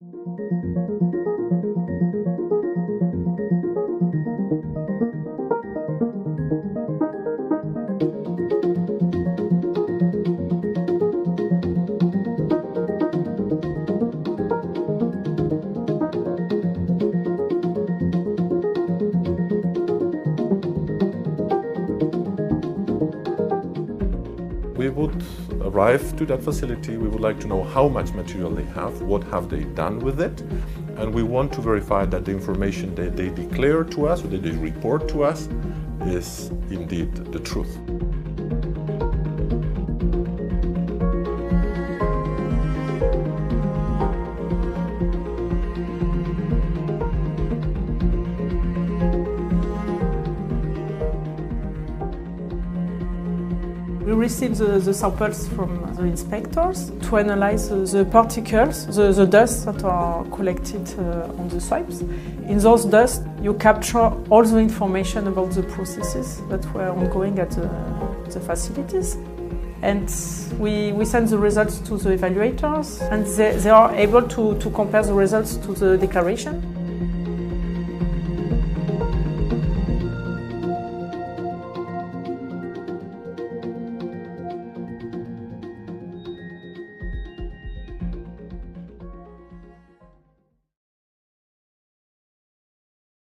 We would arrive to that facility, we would like to know how much material they have, what have they done with it, and we want to verify that the information that they declare to us or that they report to us is indeed the truth. We receive the samples from the inspectors to analyze the particles, the dust that are collected on the swipes. In those dust, you capture all the information about the processes that were ongoing at the facilities. And we send the results to the evaluators, and they are able to compare the results to the declaration.